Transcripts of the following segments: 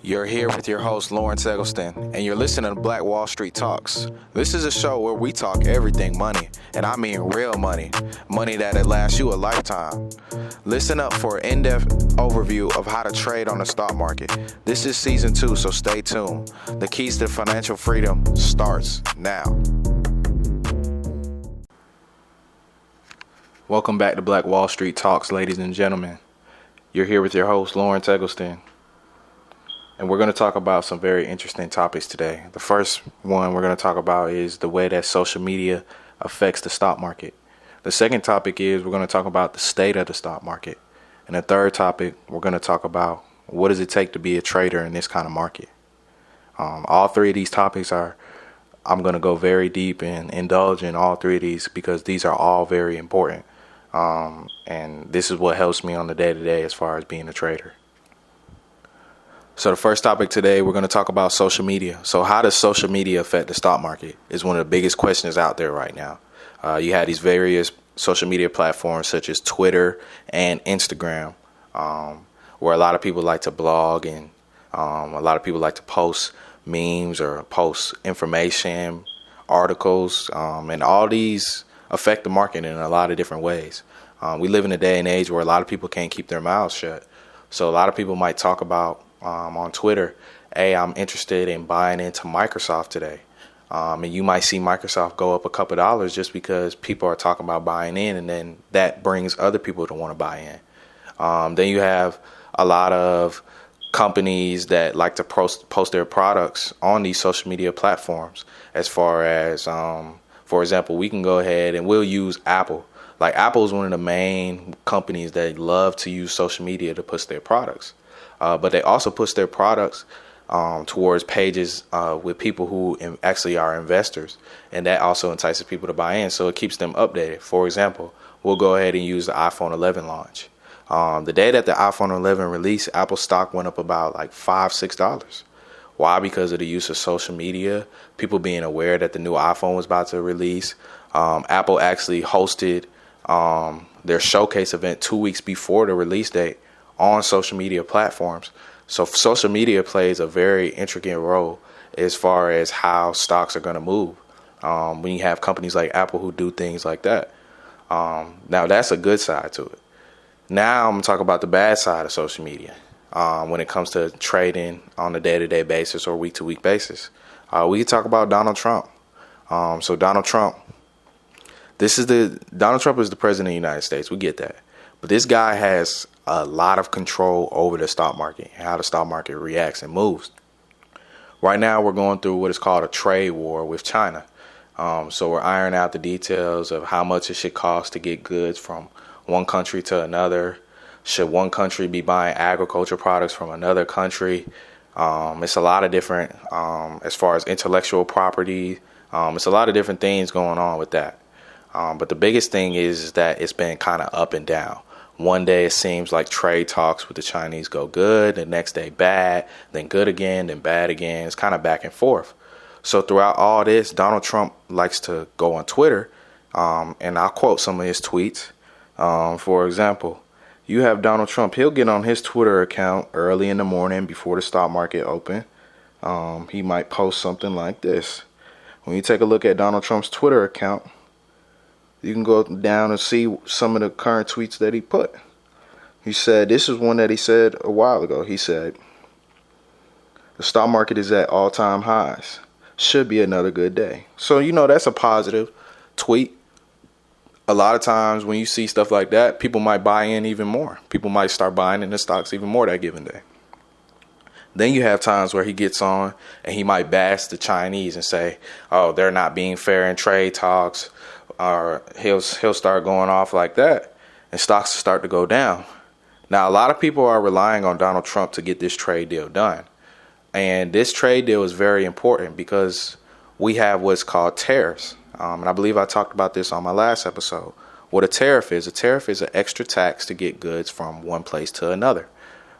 You're here with your host, Lawrence Eggleston, and you're listening to Black Wall Street Talks. This is a show where we talk everything money, and I mean real money, money that'll last you a lifetime. Listen up for an in-depth overview of how to trade on the stock market. This is season 2, so stay tuned. The keys to financial freedom starts now. Welcome back to Black Wall Street Talks, ladies and gentlemen. You're here with your host, Lawrence Eggleston. And we're going to talk about some very interesting topics today. The first one we're going to talk about is the way that social media affects the stock market. The second topic is we're going to talk about the state of the stock market. And the third topic, we're going to talk about what does it take to be a trader in this kind of market. All three of these topics I'm going to go very deep and indulge in all three of these because these are all very important. And this is what helps me on the day-to-day as far as being a trader. So the first topic today, we're going to talk about social media. So how does social media affect the stock market is one of the biggest questions out there right now. You have these various social media platforms such as Twitter and Instagram, where a lot of people like to blog and a lot of people like to post memes or post information, articles, and all these affect the market in a lot of different ways. We live in a day and age where a lot of people can't keep their mouths shut. So a lot of people might talk about on Twitter, hey, I'm interested in buying into Microsoft today. And you might see Microsoft go up a couple dollars just because people are talking about buying in, and then that brings other people to want to buy in. Then you have a lot of companies that like to post their products on these social media platforms. As far as, for example, we can go ahead and we'll use Apple. Like Apple is one of the main companies that love to use social media to push their products. But they also push their products towards pages with people who actually are investors. And that also entices people to buy in. So it keeps them updated. For example, we'll go ahead and use the iPhone 11 launch. The day that the iPhone 11 released, Apple stock went up about like $5-6. Why? Because of the use of social media, people being aware that the new iPhone was about to release. Apple actually hosted their showcase event 2 weeks before the release date on social media platforms. So social media plays a very intricate role as far as how stocks are going to move when you have companies like Apple who do things like that. Now, that's a good side to it. Now I'm going to talk about the bad side of social media when it comes to trading on a day-to-day basis or week-to-week basis. We can talk about Donald Trump. So Donald Trump is the president of the United States. We get that. But this guy has a lot of control over the stock market and how the stock market reacts and moves. Right now, we're going through what is called a trade war with China. So we're ironing out the details of how much it should cost to get goods from one country to another. Should one country be buying agriculture products from another country? It's a lot of different, as far as intellectual property, it's a lot of different things going on with that. But the biggest thing is that it's been kind of up and down. One day it seems like trade talks with the Chinese go good, the next day bad, then good again, then bad again. It's kind of back and forth. So throughout all this, Donald Trump likes to go on Twitter, and I'll quote some of his tweets. For example, you have Donald Trump. He'll get on his Twitter account early in the morning before the stock market open. He might post something like this. When you take a look at Donald Trump's Twitter account, you can go down and see some of the current tweets that he put. He said, this is one that he said a while ago. He said, the stock market is at all-time highs. Should be another good day. So, that's a positive tweet. A lot of times when you see stuff like that, people might buy in even more. People might start buying in the stocks even more that given day. Then you have times where he gets on and he might bash the Chinese and say, oh, they're not being fair in trade talks. Or he'll start going off like that and stocks start to go down. Now, a lot of people are relying on Donald Trump to get this trade deal done. And this trade deal is very important because we have what's called tariffs. And I believe I talked about this on my last episode. What a tariff is an extra tax to get goods from one place to another.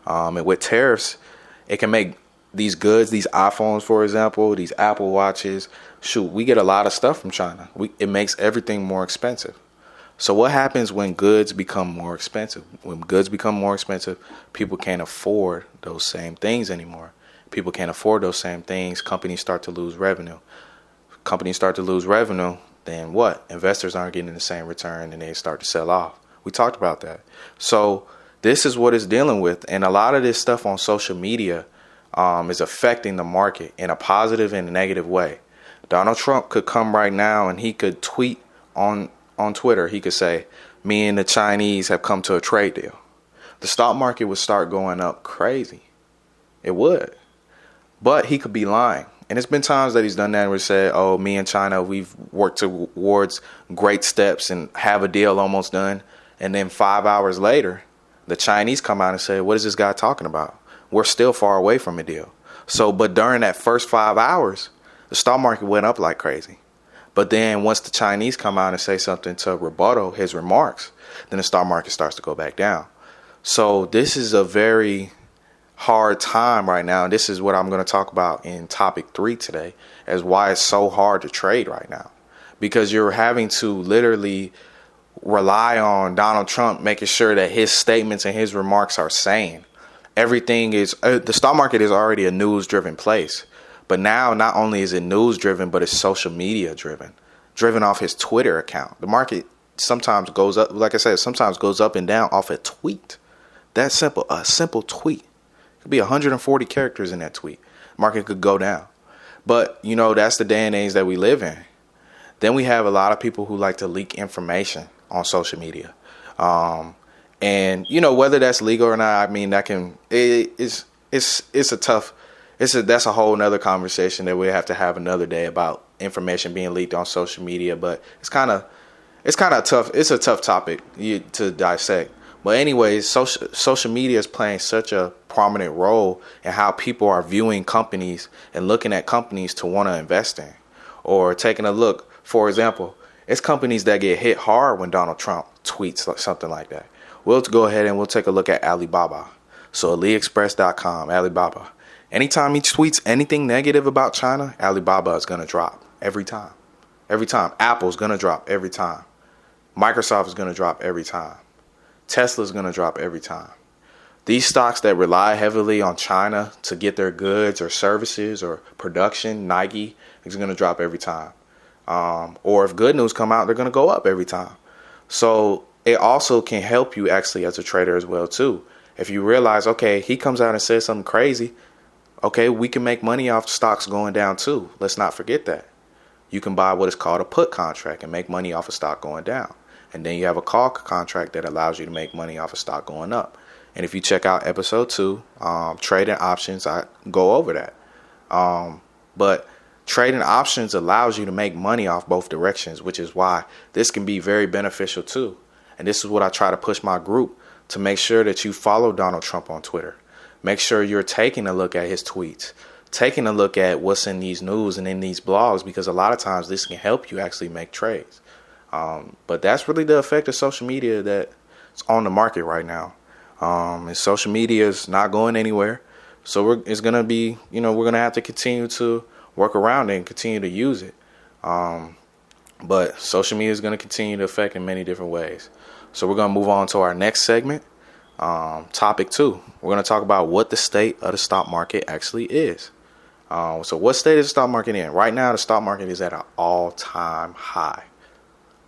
And with tariffs, it can make these goods, these iPhones, for example, these Apple Watches, we get a lot of stuff from China. It makes everything more expensive. So what happens when goods become more expensive? When goods become more expensive, people can't afford those same things anymore. people can't afford those same things, companies start to lose revenue. Companies start to lose revenue, then what? Investors aren't getting the same return and they start to sell off. We talked about that. So this is what it's dealing with. And a lot of this stuff on social media is affecting the market in a positive and a negative way. Donald Trump could come right now and he could tweet on Twitter. He could say, me and the Chinese have come to a trade deal. The stock market would start going up crazy. It would. But he could be lying. And it's been times that he's done that where he said, oh, me and China, we've worked towards great steps and have a deal almost done. And then 5 hours later, the Chinese come out and say, what is this guy talking about? We're still far away from a deal. So, but during that first 5 hours, the stock market went up like crazy. But then once the Chinese come out and say something to rebuttal his remarks, then the stock market starts to go back down. So this is a very hard time right now. And this is what I'm going to talk about in topic 3 today, as why it's so hard to trade right now. Because you're having to literally rely on Donald Trump making sure that his statements and his remarks are sane. Everything is, the stock market is already a news driven place. But now not only is it news driven, but it's social media driven off his Twitter account. The market sometimes goes up, like I said, sometimes goes up and down off a tweet. That simple, a simple tweet. It could be 140 characters in that tweet. Market could go down. But, you know, that's the day and age that we live in. Then we have a lot of people who like to leak information on social media. And, you know, whether that's legal or not, I mean, that can, it's a tough, that's a whole nother conversation that we have to have another day about information being leaked on social media. But it's kind of tough. It's a tough topic to dissect. But anyways, social media is playing such a prominent role in how people are viewing companies and looking at companies to want to invest in, or taking a look. For example, it's companies that get hit hard when Donald Trump tweets something like that. We'll go ahead and we'll take a look at Alibaba. So AliExpress.com, Alibaba. Anytime he tweets anything negative about China, Alibaba is going to drop every time. Every time. Apple's going to drop every time. Microsoft is going to drop every time. Tesla's going to drop every time. These stocks that rely heavily on China to get their goods or services or production, Nike, is going to drop every time. Or if good news come out, they're going to go up every time. So it also can help you actually as a trader as well too. If you realize, okay, he comes out and says something crazy, okay, we can make money off stocks going down too. Let's not forget that. You can buy what is called a put contract and make money off a stock going down. And then you have a call contract that allows you to make money off a stock going up. And if you check out episode 2, trading options, I go over that. But trading options allows you to make money off both directions, which is why this can be very beneficial too. And this is what I try to push my group to make sure that you follow Donald Trump on Twitter. Make sure you're taking a look at his tweets, taking a look at what's in these news and in these blogs, because a lot of times this can help you actually make trades. But that's really the effect of social media that's on the market right now. And social media is not going anywhere. So it's going to be, we're going to have to continue to work around it and continue to use it. But social media is going to continue to affect in many different ways. So we're going to move on to our next segment. Topic 2. We're going to talk about what the state of the stock market actually is. So what state is the stock market in? Right now, the stock market is at an all-time high.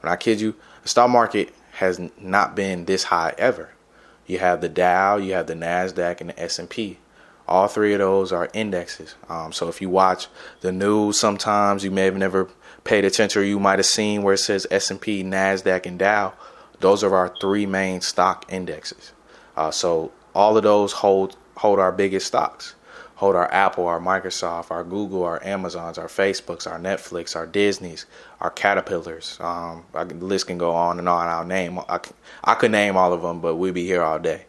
When I kid you, the stock market has not been this high ever. You have the Dow, you have the NASDAQ, and the S&P. All three of those are indexes. So if you watch the news, sometimes you may have never paid attention, or you might have seen where it says S&P, NASDAQ, and Dow. Those are our 3 main stock indexes. So all of those hold our biggest stocks. Hold our Apple, our Microsoft, our Google, our Amazons, our Facebooks, our Netflix, our Disneys, our Caterpillars. The list can go on and on. I could name all of them, but we'd be here all day.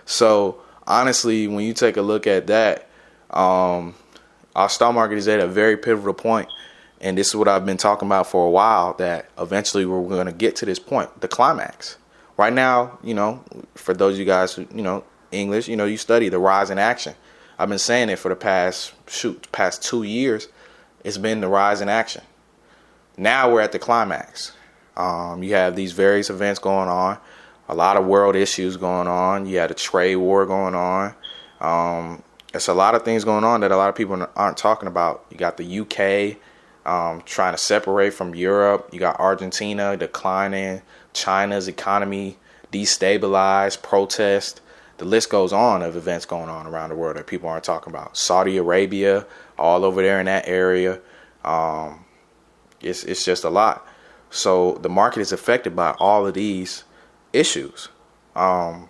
So honestly, when you take a look at that, our stock market is at a very pivotal point. And this is what I've been talking about for a while, that eventually we're going to get to this point, the climax. Right now, for those of you guys who, English, you study the rise in action. I've been saying it for the past 2 years. It's been the rise in action. Now we're at the climax. You have these various events going on, a lot of world issues going on. You had a trade war going on. It's a lot of things going on that a lot of people aren't talking about. You got the UK trying to separate from Europe. You got Argentina declining. China's economy destabilized, protest. The list goes on of events going on around the world that people aren't talking about. Saudi Arabia, all over there in that area. It's just a lot. So the market is affected by all of these issues. And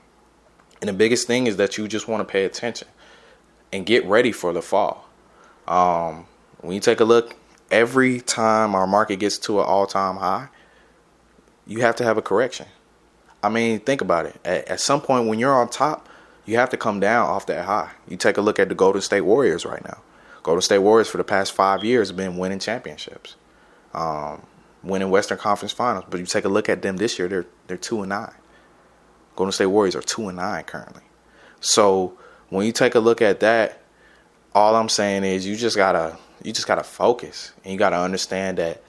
the biggest thing is that you just want to pay attention and get ready for the fall. When you take a look, every time our market gets to an all-time high, you have to have a correction. I mean, think about it. At some point when you're on top, you have to come down off that high. You take a look at the Golden State Warriors right now. Golden State Warriors for the past 5 years have been winning championships, winning Western Conference Finals. But you take a look at them this year, they're 2-9. Golden State Warriors are 2-9 currently. So when you take a look at that, all I'm saying is you just gotta focus, and you gotta understand that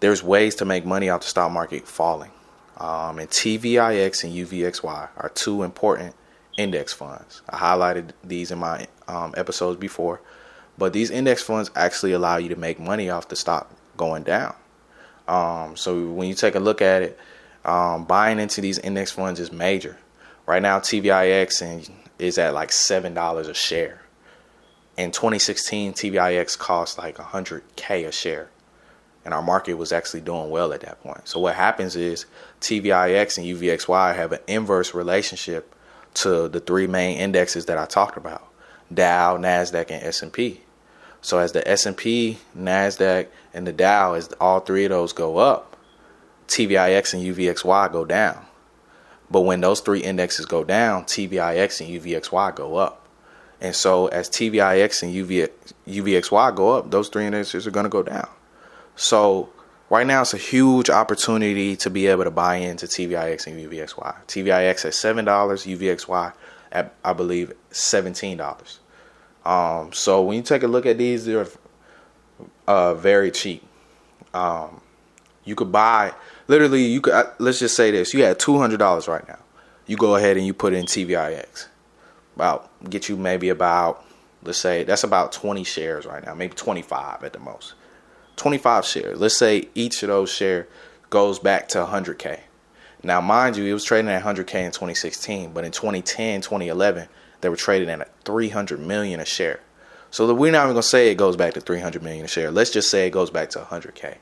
there's ways to make money off the stock market falling. And TVIX and UVXY are two important index funds. I highlighted these in my episodes before, but these index funds actually allow you to make money off the stock going down. So when you take a look at it, buying into these index funds is major. Right now, TVIX is at like $7 a share. In 2016, TVIX cost like $100K a share. And our market was actually doing well at that point. So what happens is TVIX and UVXY have an inverse relationship to the three main indexes that I talked about: Dow, NASDAQ, and S&P. So as the S&P, NASDAQ, and the Dow, as all three of those go up, TVIX and UVXY go down. But when those three indexes go down, TVIX and UVXY go up. And so as TVIX and UVXY go up, those three indexes are going to go down. So right now it's a huge opportunity to be able to buy into TVIX and UVXY. TVIX at $7, UVXY at, I believe, $17. So when you take a look at these, they're very cheap. You could buy, literally, let's just say this. You had $200 right now. You go ahead and you put it in TVIX. Get you maybe about, let's say, that's about 20 shares right now, maybe 25 at the most. 25 shares. Let's say each of those shares goes back to 100K. Now, mind you, it was trading at 100K in 2016, but in 2010, 2011, they were trading at $300 million a share. So we're not even going to say it goes back to $300 million a share. Let's just say it goes back to 100K.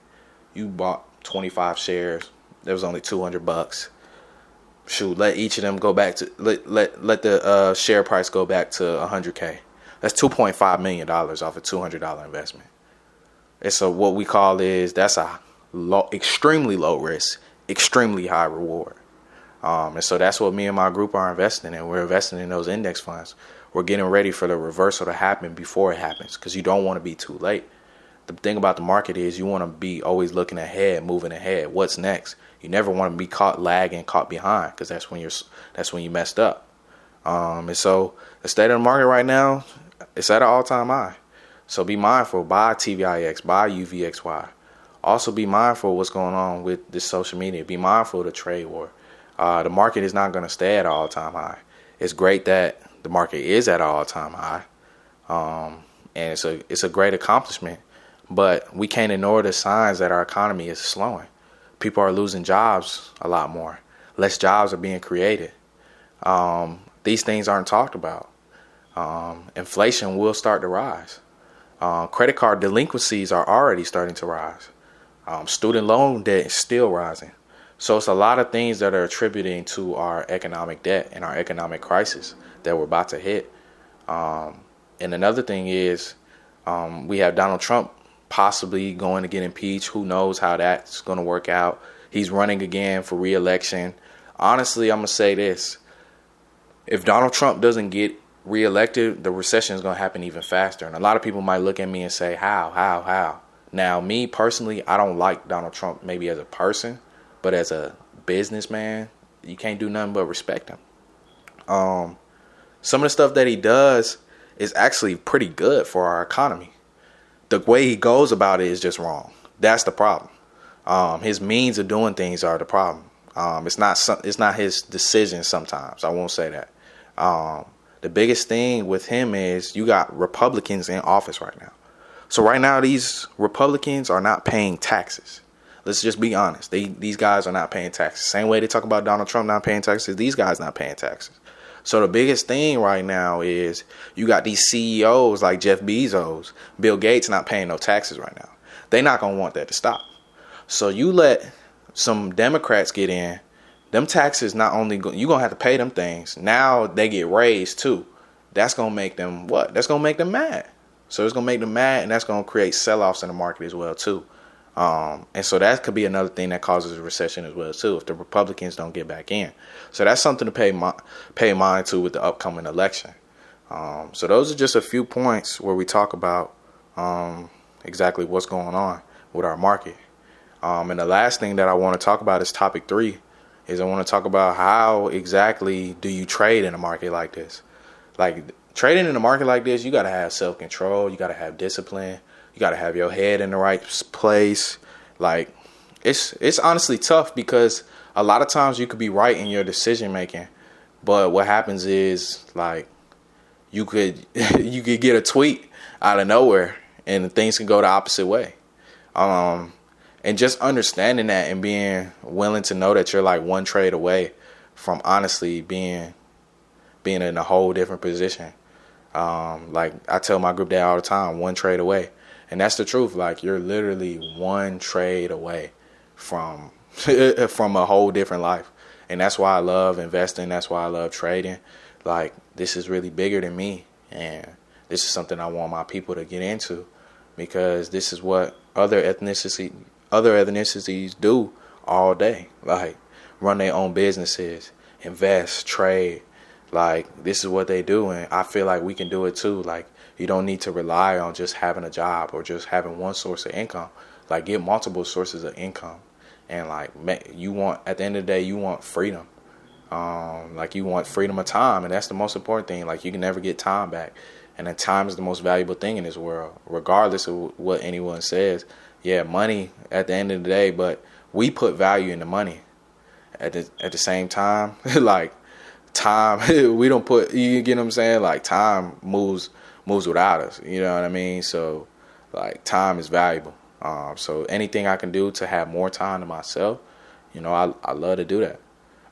You bought 25 shares. There was only $200. Shoot, let each of them go back to let the share price go back to 100K. That's $2.5 million off a $200 investment. It's what we call that's a extremely low risk, extremely high reward. And so that's what me and my group are investing in. We're investing in those index funds. We're getting ready for the reversal to happen before it happens, because you don't want to be too late. The thing about the market is you want to be always looking ahead, moving ahead. What's next? You never want to be caught lagging, caught behind, because that's when you messed up. And so the state of the market right now, it's at an all-time high. So be mindful. Buy TVIX, buy UVXY. Also be mindful of what's going on with this social media. Be mindful of the trade war. The market is not going to stay at an all-time high. It's great that the market is at an all-time high, and it's a great accomplishment. But we can't ignore the signs that our economy is slowing. People are losing jobs a lot more. Less jobs are being created. These things aren't talked about. Inflation will start to rise. Credit card delinquencies are already starting to rise. Student loan debt is still rising. So it's a lot of things that are attributing to our economic debt and our economic crisis that we're about to hit. And another thing is we have Donald Trump possibly going to get impeached. Who knows how that's going to work out? He's running again for re-election. Honestly, I'm going to say this. If Donald Trump doesn't get reelected, the recession is going to happen even faster. And a lot of people might look at me and say, how? Now, me personally, I don't like Donald Trump maybe as a person, but as a businessman, you can't do nothing but respect him. Some of the stuff that he does is actually pretty good for our economy. The way he goes about it is just wrong. That's the problem. His means of doing things are the problem. It's not his decisions sometimes. I won't say that. the biggest thing with him is you got Republicans in office right now. So right now, these Republicans are not paying taxes. Let's just be honest. These guys are not paying taxes. Same way they talk about Donald Trump not paying taxes, these guys not paying taxes. So the biggest thing right now is you got these CEOs like Jeff Bezos, Bill Gates not paying no taxes right now. They're not going to want that to stop. So you let some Democrats get in, them taxes not only, you're going to have to pay them things. Now they get raised too. That's going to make them what? That's going to make them mad. So it's going to make them mad, and that's going to create sell-offs in the market as well too. And so that could be another thing that causes a recession as well too, if the Republicans don't get back in. So that's something to pay mind to with the upcoming election. So those are just a few points where we talk about exactly what's going on with our market. And the last thing that I want to talk about is topic 3, is I want to talk about how exactly do you trade in a market like this. Like trading in a market like this, you got to have self-control, you got to have discipline. You got to have your head in the right place. Like, it's honestly tough because a lot of times you could be right in your decision making, but what happens is, like, you could get a tweet out of nowhere and things can go the opposite way. And just understanding that and being willing to know that you're like one trade away from honestly being in a whole different position. Like I tell my group that all the time, one trade away. And that's the truth. Like, you're literally one trade away from a whole different life. And that's why I love investing. That's why I love trading. Like, this is really bigger than me. And this is something I want my people to get into, because this is what other ethnicities do all day. Like, run their own businesses, invest, trade. Like, this is what they do. And I feel like we can do it too. Like, you don't need to rely on just having a job or just having one source of income. Like, get multiple sources of income. And like, at the end of the day, you want freedom. Like, you want freedom of time. And that's the most important thing. Like, you can never get time back. And then time is the most valuable thing in this world, regardless of what anyone says. Yeah, money at the end of the day, but we put value into money. At the same time, like, time, we don't put, you get what I'm saying? Like, time moves without us, you know what I mean? So, like, time is valuable. So anything I can do to have more time to myself, you know, I love to do that.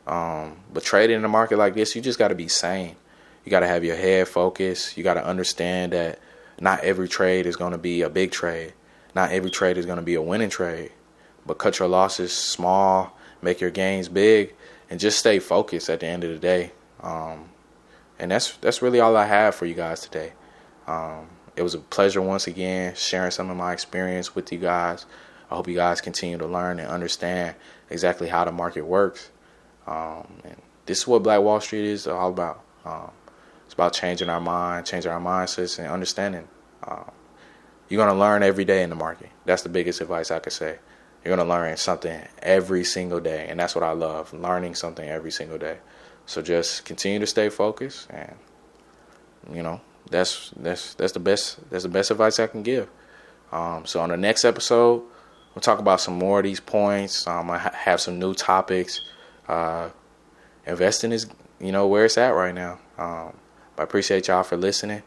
But trading in a market like this, you just got to be sane. You got to have your head focused. You got to understand that not every trade is going to be a big trade. Not every trade is going to be a winning trade. But cut your losses small, make your gains big, and just stay focused at the end of the day. And that's really all I have for you guys today. It was a pleasure once again sharing some of my experience with you guys. I hope you guys continue to learn and understand exactly how the market works. And this is what Black Wall Street is all about. It's about changing our mind, changing our mindsets, and understanding. You're going to learn every day in the market. That's the biggest advice I could say. You're going to learn something every single day, and that's what I love, learning something every single day. So just continue to stay focused, and you know, that's the best advice I can give. So on the next episode, we'll talk about some more of these points. I have some new topics. Investing is, where it's at right now. I appreciate y'all for listening.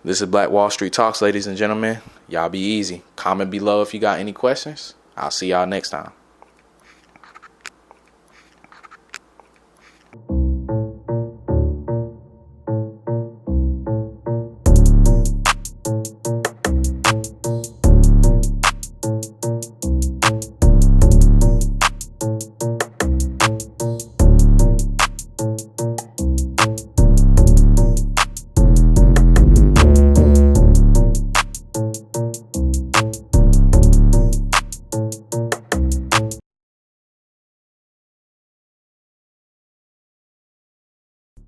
This is Black Wall Street Talks, ladies and gentlemen. Y'all be easy. Comment below if you got any questions. I'll see y'all next time.